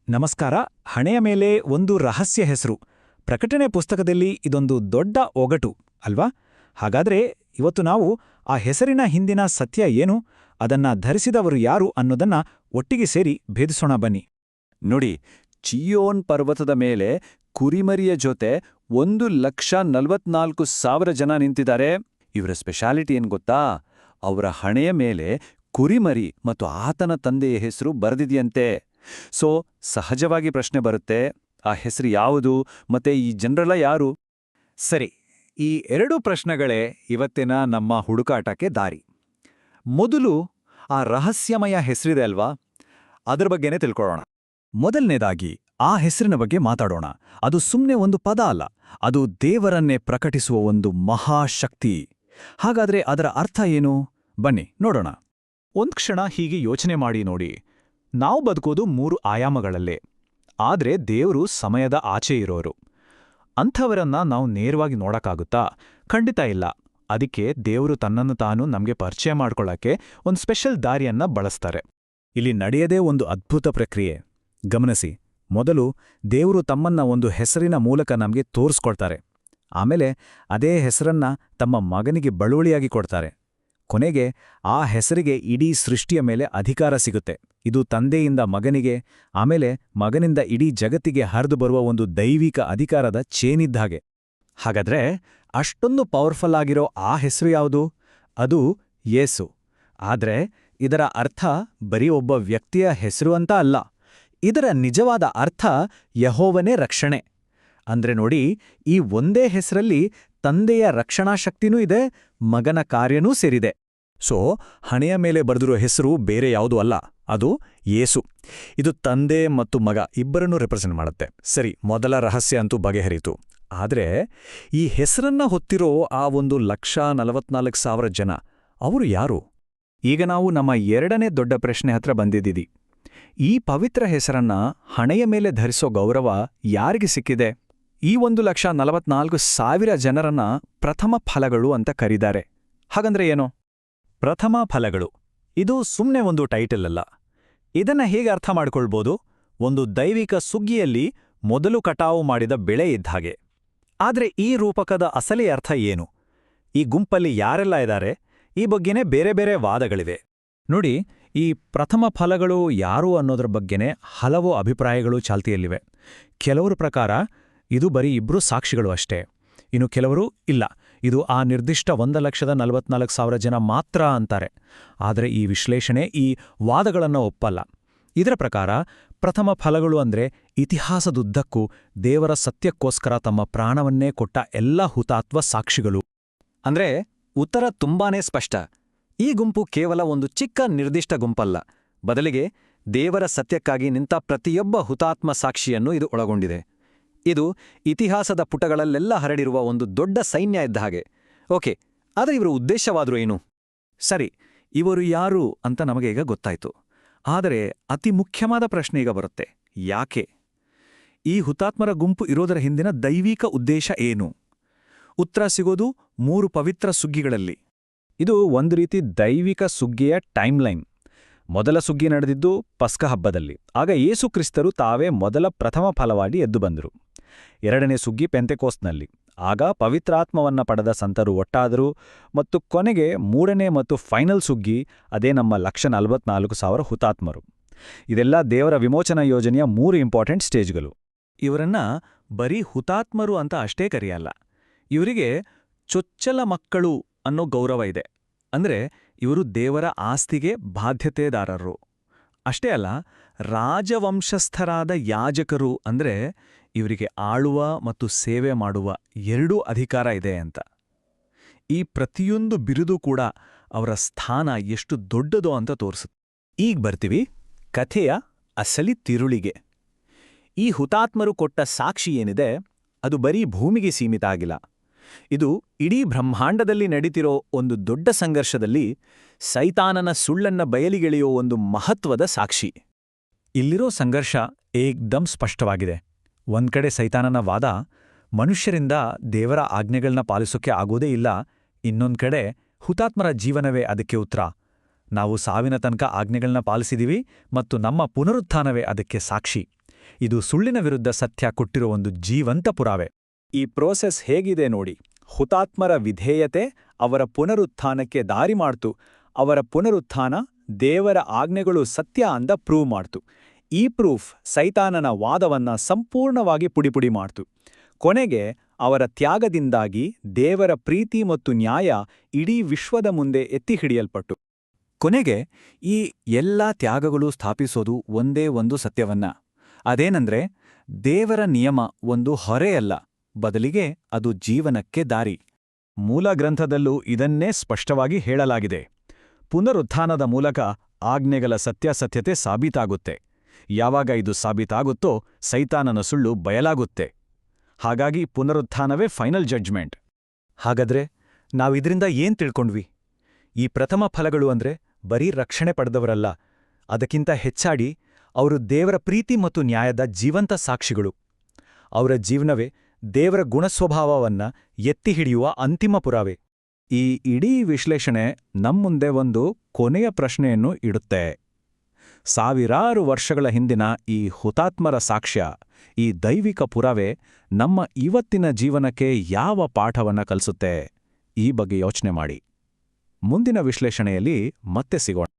ನಮಸ್ಕಾರ. ಹಣೆಯ ಮೇಲೆ ಒಂದು ರಹಸ್ಯ ಹೆಸರು. ಪ್ರಕಟಣೆ ಪುಸ್ತಕದಲ್ಲಿ ಇದೊಂದು ದೊಡ್ಡ ಒಗಟು ಅಲ್ವಾ? ಹಾಗಾದ್ರೆ ಇವತ್ತು ನಾವು ಆ ಹೆಸರಿನ ಹಿಂದಿನ ಸತ್ಯ ಏನು, ಅದನ್ನ ಧರಿಸಿದವರು ಯಾರು ಅನ್ನೋದನ್ನ ಒಟ್ಟಿಗೆ ಸೇರಿ ಭೇದಿಸೋಣ ಬನ್ನಿ. ನೋಡಿ, ಚಿಯೋನ್ ಪರ್ವತದ ಮೇಲೆ ಕುರಿಮರಿಯ ಜೊತೆ 1,44,000 ಜನ ನಿಂತಿದ್ದಾರೆ. ಇವರ ಸ್ಪೆಷಾಲಿಟಿ ಏನ್ ಗೊತ್ತಾ? ಅವರ ಹಣೆಯ ಮೇಲೆ ಕುರಿಮರಿ ಮತ್ತು ಆತನ ತಂದೆಯ ಹೆಸರು ಬರೆದಿದೆಯಂತೆ. ಸೊ ಸಹಜವಾಗಿ ಪ್ರಶ್ನೆ ಬರುತ್ತೆ, ಆ ಹೆಸರು ಯಾವುದು ಮತ್ತೆ ಈ ಜನರೆಲ್ಲ ಯಾರು? ಸರಿ, ಈ ಎರಡೂ ಪ್ರಶ್ನೆಗಳೇ ಇವತ್ತಿನ ನಮ್ಮ ಹುಡುಕಾಟಕ್ಕೆ ದಾರಿ. ಮೊದಲು ಆ ರಹಸ್ಯಮಯ ಹೆಸರಿದೆ ಅಲ್ವಾ, ಅದರ ಬಗ್ಗೆನೇ ತಿಳ್ಕೊಳ್ಳೋಣ. ಮೊದಲನೇದಾಗಿ ಆ ಹೆಸರಿನ ಬಗ್ಗೆ ಮಾತಾಡೋಣ. ಅದು ಸುಮ್ಮನೆ ಒಂದು ಪದ ಅಲ್ಲ, ಅದು ದೇವರನ್ನೇ ಪ್ರಕಟಿಸುವ ಒಂದು ಮಹಾಶಕ್ತಿ. ಹಾಗಾದ್ರೆ ಅದರ ಅರ್ಥ ಏನು? ಬನ್ನಿ ನೋಡೋಣ. ಒಂದ್ ಕ್ಷಣ ಹೀಗೆ ಯೋಚನೆ ಮಾಡಿ ನೋಡಿ. ನಾವು ಬದುಕೋದು 3 ಆಯಾಮಗಳಲ್ಲೇ. ಆದ್ರೆ ದೇವರು ಸಮಯದ ಆಚೆ ಇರೋರು. ಅಂಥವರನ್ನ ನಾವು ನೇರವಾಗಿ ನೋಡಕ್ಕಾಗುತ್ತಾ? ಖಂಡಿತ ಇಲ್ಲ. ಅದಕ್ಕೆ ದೇವರು ತನ್ನನ್ನು ತಾನು ನಮ್ಗೆ ಪರಿಚಯ ಮಾಡ್ಕೊಳ್ಳಕ್ಕೆ ಒಂದು ಸ್ಪೆಷಲ್ ದಾರಿಯನ್ನ ಬಳಸ್ತಾರೆ. ಇಲ್ಲಿ ನಡೆಯದೇ ಒಂದು ಅದ್ಭುತ ಪ್ರಕ್ರಿಯೆ. ಗಮನಿಸಿ, ಮೊದಲು ದೇವರು ತಮ್ಮನ್ನ ಒಂದು ಹೆಸರಿನ ಮೂಲಕ ನಮ್ಗೆ ತೋರಿಸ್ಕೊಳ್ತಾರೆ. ಆಮೇಲೆ ಅದೇ ಹೆಸರನ್ನ ತಮ್ಮ ಮಗನಿಗೆ ಬಳುವಳಿಯಾಗಿ ಕೊಡ್ತಾರೆ. ಕೊನೆಗೆ ಆ ಹೆಸರಿಗೆ ಇಡೀ ಸೃಷ್ಟಿಯ ಮೇಲೆ ಅಧಿಕಾರ ಸಿಗುತ್ತೆ. ಇದು ತಂದೆಯಿಂದ ಮಗನಿಗೆ, ಆಮೇಲೆ ಮಗನಿಂದ ಇಡೀ ಜಗತ್ತಿಗೆ ಹರಿದು ಬರುವ ಒಂದು ದೈವಿಕ ಅಧಿಕಾರದ ಚೇನಿದ್ದಾಗೆ. ಹಾಗಾದ್ರೆ ಅಷ್ಟೊಂದು ಪವರ್ಫುಲ್ ಆಗಿರೋ ಆ ಹೆಸರು ಯಾವುದು? ಅದು ಯೇಸು. ಆದ್ರೆ ಇದರ ಅರ್ಥ ಬರೀ ಒಬ್ಬ ವ್ಯಕ್ತಿಯ ಹೆಸರು ಅಂತ ಅಲ್ಲ. ಇದರ ನಿಜವಾದ ಅರ್ಥ ಯೆಹೋವನೇ ರಕ್ಷಣೆ. ಅಂದ್ರೆ ನೋಡಿ, ಈ ಒಂದೇ ಹೆಸರಲ್ಲಿ ತಂದೆಯ ರಕ್ಷಣಾಶಕ್ತಿನೂ ಇದೆ, ಮಗನ ಕಾರ್ಯನೂ ಸೇರಿದೆ. ಸೊ ಹಣೆಯ ಮೇಲೆ ಬರೆದಿರೋ ಹೆಸರು ಬೇರೆ ಯಾವುದೂ ಅಲ್ಲ, ಅದು ಯೇಸು. ಇದು ತಂದೆ ಮತ್ತು ಮಗ ಇಬ್ಬರನ್ನೂ ರೆಪ್ರೆಸೆಂಟ್ ಮಾಡುತ್ತೆ. ಸರಿ, ಮೊದಲ ರಹಸ್ಯ ಅಂತೂ ಬಗೆಹರಿತು. ಆದ್ರೆ ಈ ಹೆಸರನ್ನ ಹೊತ್ತಿರೋ ಆ 1,44,000 ಜನ, ಅವರು ಯಾರು? ಈಗ ನಾವು ನಮ್ಮ ಎರಡನೇ ದೊಡ್ಡ ಪ್ರಶ್ನೆ ಹತ್ರ ಬಂದಿದ್ದೀವಿ. ಈ ಪವಿತ್ರ ಹೆಸರನ್ನ ಹಣೆಯ ಮೇಲೆ ಧರಿಸೋ ಗೌರವ ಯಾರಿಗೆ ಸಿಕ್ಕಿದೆ? ಈ 1,44,000 ಜನರನ್ನ ಪ್ರಥಮ ಫಲಗಳು ಅಂತ ಕರೀತಾರೆ. ಹಾಗಂದ್ರೆ ಏನು? ಪ್ರಥಮ ಫಲಗಳು ಇದು ಸುಮ್ಮನೆ ಒಂದು ಟೈಟಲ್ ಅಲ್ಲ. ಇದನ್ನ ಹೇಗೆ ಅರ್ಥ ಮಾಡ್ಕೊಳ್ಬೋದು? ಒಂದು ದೈವಿಕ ಸುಗ್ಗಿಯಲ್ಲಿ ಮೊದಲು ಕಟಾವು ಮಾಡಿದ ಬೆಳೆ ಇದ್ಹಾಗೆ. ಆದ್ರೆ ಈ ರೂಪಕದ ಅಸಲಿ ಅರ್ಥ ಏನು? ಈ ಗುಂಪಲ್ಲಿ ಯಾರೆಲ್ಲ ಇದ್ದಾರೆ? ಈ ಬಗ್ಗೆನೇ ಬೇರೆ ಬೇರೆ ವಾದಗಳಿವೆ. ನೋಡಿ, ಈ ಪ್ರಥಮ ಫಲಗಳು ಯಾರು ಅನ್ನೋದ್ರ ಬಗ್ಗೆನೇ ಹಲವು ಅಭಿಪ್ರಾಯಗಳು ಚಾಲ್ತಿಯಲ್ಲಿವೆ. ಕೆಲವರ ಪ್ರಕಾರ ಇದು ಬರೀ 2 ಸಾಕ್ಷಿಗಳು ಅಷ್ಟೇ. ಇನ್ನು ಕೆಲವರು ಇಲ್ಲ, ಇದು ಆ ನಿರ್ದಿಷ್ಟ 1,44,000 ಜನ ಮಾತ್ರ ಅಂತಾರೆ. ಆದರೆ ಈ ವಿಶ್ಲೇಷಣೆ ಈ ವಾದಗಳನ್ನು ಒಪ್ಪಲ್ಲ. ಇದರ ಪ್ರಕಾರ ಪ್ರಥಮ ಫಲಗಳು ಅಂದ್ರೆ ಇತಿಹಾಸದುದ್ದಕ್ಕೂ ದೇವರ ಸತ್ಯಕ್ಕೋಸ್ಕರ ತಮ್ಮ ಪ್ರಾಣವನ್ನೇ ಕೊಟ್ಟ ಎಲ್ಲ ಹುತಾತ್ಮ ಸಾಕ್ಷಿಗಳು. ಅಂದ್ರೆ ಉತ್ತರ ತುಂಬಾನೇ ಸ್ಪಷ್ಟ. ಈ ಗುಂಪು ಕೇವಲ ಒಂದು ಚಿಕ್ಕ ನಿರ್ದಿಷ್ಟ ಗುಂಪಲ್ಲ, ಬದಲಿಗೆ ದೇವರ ಸತ್ಯಕ್ಕಾಗಿ ನಿಂತ ಪ್ರತಿಯೊಬ್ಬ ಹುತಾತ್ಮ ಸಾಕ್ಷಿಯನ್ನು ಇದು ಒಳಗೊಂಡಿದೆ. ಇದು ಇತಿಹಾಸದ ಪುಟಗಳಲ್ಲೆಲ್ಲ ಹರಡಿರುವ ಒಂದು ದೊಡ್ಡ ಸೈನ್ಯ ಇದ್ದ ಹಾಗೆ. ಓಕೆ, ಆದರೆ ಇವರ ಉದ್ದೇಶವಾದ್ರೂ ಏನು? ಸರಿ, ಇವರು ಯಾರು ಅಂತ ನಮಗೆ ಈಗ ಗೊತ್ತಾಯ್ತು. ಆದರೆ ಅತಿ ಮುಖ್ಯವಾದ ಪ್ರಶ್ನೆ ಈಗ ಬರುತ್ತೆ, ಯಾಕೆ? ಈ ಹುತಾತ್ಮರ ಗುಂಪು ಇರೋದರ ಹಿಂದಿನ ದೈವಿಕ ಉದ್ದೇಶ ಏನು? ಉತ್ತರ ಸಿಗೋದು 3 ಪವಿತ್ರ ಸುಗ್ಗಿಗಳಲ್ಲಿ. ಇದು ಒಂದು ರೀತಿ ದೈವಿಕ ಸುಗ್ಗಿಯ ಟೈಮ್ಲೈನ್. ಮೊದಲ ಸುಗ್ಗಿ ನಡೆದಿದ್ದು ಪಸ್ಕ ಹಬ್ಬದಲ್ಲಿ. ಆಗ ಯೇಸು ಕ್ರಿಸ್ತರು ತಾವೇ ಮೊದಲ ಪ್ರಥಮ ಫಲವಾಗಿ ಎದ್ದು ಬಂದರು. ಎರಡನೇ ಸುಗ್ಗಿ ಪೆಂತೆಕೋಸ್ತ್ನಲ್ಲಿ. ಆಗ ಪವಿತ್ರಾತ್ಮವನ್ನ ಪಡೆದ ಸಂತರು ಒಟ್ಟಾದರು. ಮತ್ತು ಕೊನೆಗೆ 3ನೇ ಮತ್ತು ಫೈನಲ್ ಸುಗ್ಗಿ, ಅದೇ ನಮ್ಮ 1,44,000 ಹುತಾತ್ಮರು. ಇದೆಲ್ಲ ದೇವರ ವಿಮೋಚನಾ ಯೋಜನೆಯ 3 ಇಂಪಾರ್ಟೆಂಟ್ ಸ್ಟೇಜ್ಗಳು. ಇವರನ್ನ ಬರೀ ಹುತಾತ್ಮರು ಅಂತ ಅಷ್ಟೇ ಕರೆಯಲ್ಲ, ಇವರಿಗೆ ಚೊಚ್ಚಲ ಮಕ್ಕಳು ಅನ್ನೋ ಗೌರವ ಇದೆ. ಅಂದ್ರೆ ಇವರು ದೇವರ ಆಸ್ತಿಗೆ ಬಾಧ್ಯತೆದಾರರು. ಅಷ್ಟೇ ಅಲ್ಲ, ರಾಜವಂಶಸ್ಥರಾದ ಯಾಜಕರು. ಅಂದ್ರೆ ಇವರಿಗೆ ಆಳುವ ಮತ್ತು ಸೇವೆ ಮಾಡುವ 2 ಅಧಿಕಾರ ಇದೆ ಅಂತ. ಈ ಪ್ರತಿಯೊಂದು ಬಿರುದು ಕೂಡ ಅವರ ಸ್ಥಾನ ಎಷ್ಟು ದೊಡ್ಡದೋ ಅಂತ ತೋರಿಸುತ್ತೆ. ಈಗ ಬರ್ತೀವಿ ಕಥೆಯ ಅಸಲಿ ತಿರುಳಿಗೆ. ಈ ಹುತಾತ್ಮರು ಕೊಟ್ಟ ಸಾಕ್ಷಿ ಏನಿದೆ, ಅದು ಬರೀ ಭೂಮಿಗೆ ಸೀಮಿತ ಆಗಿಲ್ಲ. ಇದು ಇಡೀ ಬ್ರಹ್ಮಾಂಡದಲ್ಲಿ ನಡೀತಿರೋ ಒಂದು ದೊಡ್ಡ ಸಂಘರ್ಷದಲ್ಲಿ ಸೈತಾನನ ಸುಳ್ಳನ್ನ ಬಯಲಿಗೆಳೆಯೋ ಒಂದು ಮಹತ್ವದ ಸಾಕ್ಷಿ. ಇಲ್ಲಿರೋ ಸಂಘರ್ಷ ಏಕ್ದಮ್ ಸ್ಪಷ್ಟವಾಗಿದೆ. ಒಂದ್ಕಡೆ ಸೈತಾನನ ವಾದ, ಮನುಷ್ಯರಿಂದ ದೇವರ ಆಜ್ಞೆಗಳನ್ನ ಪಾಲಿಸೋಕೆ ಆಗೋದೇ ಇಲ್ಲ. ಇನ್ನೊಂದ್ ಕಡೆ ಹುತಾತ್ಮರ ಜೀವನವೇ ಅದಕ್ಕೆ ಉತ್ತರ. ನಾವು ಸಾವಿನ ತನಕ ಆಜ್ಞೆಗಳನ್ನ ಪಾಲಿಸಿದೀವಿ ಮತ್ತು ನಮ್ಮ ಪುನರುತ್ಥಾನವೇ ಅದಕ್ಕೆ ಸಾಕ್ಷಿ. ಇದು ಸುಳ್ಳಿನ ವಿರುದ್ಧ ಸತ್ಯ ಕೊಟ್ಟಿರೋ ಒಂದು ಜೀವಂತ ಪುರಾವೆ. ಈ ಪ್ರೋಸೆಸ್ ಹೇಗಿದೆ ನೋಡಿ. ಹುತಾತ್ಮರ ವಿಧೇಯತೆ ಅವರ ಪುನರುತ್ಥಾನಕ್ಕೆ ದಾರಿ ಮಾಡ್ತು. ಅವರ ಪುನರುತ್ಥಾನ ದೇವರ ಆಜ್ಞೆಗಳು ಸತ್ಯ ಅಂದ ಪ್ರೂವ್ ಮಾಡ್ತು. ಈ ಪ್ರೂಫ್ ಸೈತಾನನ ವಾದವನ್ನ ಸಂಪೂರ್ಣವಾಗಿ ಪುಡಿಪುಡಿ ಮಾಡ್ತು. ಕೊನೆಗೆ ಅವರ ತ್ಯಾಗದಿಂದಾಗಿ ದೇವರ ಪ್ರೀತಿ ಮತ್ತು ನ್ಯಾಯ ಇಡೀ ವಿಶ್ವದ ಮುಂದೆ ಎತ್ತಿ ಹಿಡಿಯಲ್ಪಟ್ಟು. ಕೊನೆಗೆ ಈ ಎಲ್ಲಾ ತ್ಯಾಗಗಳು ಸ್ಥಾಪಿಸೋದು ಒಂದೇ ಒಂದು ಸತ್ಯವನ್ನ. ಅದೇನಂದ್ರೆ ದೇವರ ನಿಯಮ ಒಂದು ಹೊರೆಯಲ್ಲ, ಬದಲಿಗೆ ಅದು ಜೀವನಕ್ಕೆ ದಾರಿ. ಮೂಲ ಗ್ರಂಥದಲ್ಲೂ ಇದನ್ನೇ ಸ್ಪಷ್ಟವಾಗಿ ಹೇಳಲಾಗಿದೆ. ಪುನರುತ್ಥಾನದ ಮೂಲಕ ಆಜ್ಞೆಗಳ ಸತ್ಯಾಸತ್ಯತೆ ಸಾಬೀತಾಗುತ್ತೆ. ಯಾವಾಗ ಇದು ಸಾಬೀತಾಗುತ್ತೋ ಸೈತಾನನ ಸುಳ್ಳು ಬಯಲಾಗುತ್ತೆ. ಹಾಗಾಗಿ ಪುನರುತ್ಥಾನವೇ ಫೈನಲ್ ಜಡ್ಜ್ಮೆಂಟ್. ಹಾಗಾದ್ರೆ ನಾವಿದ್ರಿಂದ ಏನ್ ತಿಳ್ಕೊಂಡ್ವಿ? ಈ ಪ್ರಥಮ ಫಲಗಳು ಅಂದ್ರೆ ಬರೀ ರಕ್ಷಣೆ ಪಡೆದವರಲ್ಲ, ಅದಕ್ಕಿಂತ ಹೆಚ್ಚಾಡಿ ಅವರು ದೇವರ ಪ್ರೀತಿ ಮತ್ತು ನ್ಯಾಯದ ಜೀವಂತ ಸಾಕ್ಷಿಗಳು. ಅವರ ಜೀವನವೇ ದೇವರ ಗುಣಸ್ವಭಾವವನ್ನ ಎತ್ತಿ ಹಿಡಿಯುವ ಅಂತಿಮ ಪುರಾವೆ. ಈ ಇಡೀ ವಿಶ್ಲೇಷಣೆ ನಮ್ಮುಂದೆ ಒಂದು ಕೊನೆಯ ಪ್ರಶ್ನೆಯನ್ನು ಇಡುತ್ತೆ. ಸಾವಿರಾರು ವರ್ಷಗಳ ಹಿಂದಿನ ಈ ಹುತಾತ್ಮರ ಸಾಕ್ಷ್ಯ, ಈ ದೈವಿಕ ಪುರಾವೆ ನಮ್ಮ ಇವತ್ತಿನ ಜೀವನಕ್ಕೆ ಯಾವ ಪಾಠವನ್ನ ಕಲಿಸುತ್ತೆ? ಈ ಬಗ್ಗೆ ಯೋಚನೆ ಮಾಡಿ. ಮುಂದಿನ ವಿಶ್ಲೇಷಣೆಯಲ್ಲಿ ಮತ್ತೆ ಸಿಗೋಣ.